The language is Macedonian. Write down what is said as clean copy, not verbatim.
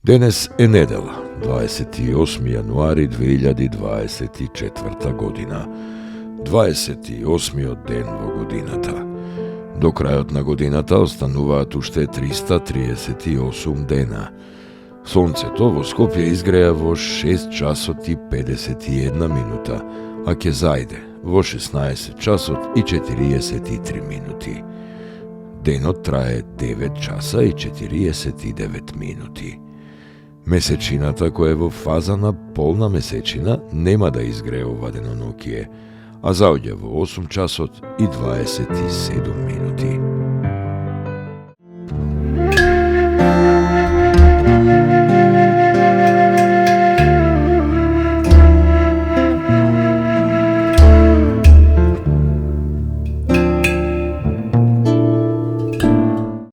Денес е недела, 28. јануари 2024 година. 28. ден во годината. До крајот на годината остануваат уште 338 дена. Сонцето во Скопје изгреа во 6 часот и 51 минута, а ќе зајде во 16 часот и 43 минути. Денот трае 9 часа и 49 минути. Месечината, која е во фаза на полна месечина, нема да изгрее ова деноноќие, а заоѓа во 8 часот и 27 минути.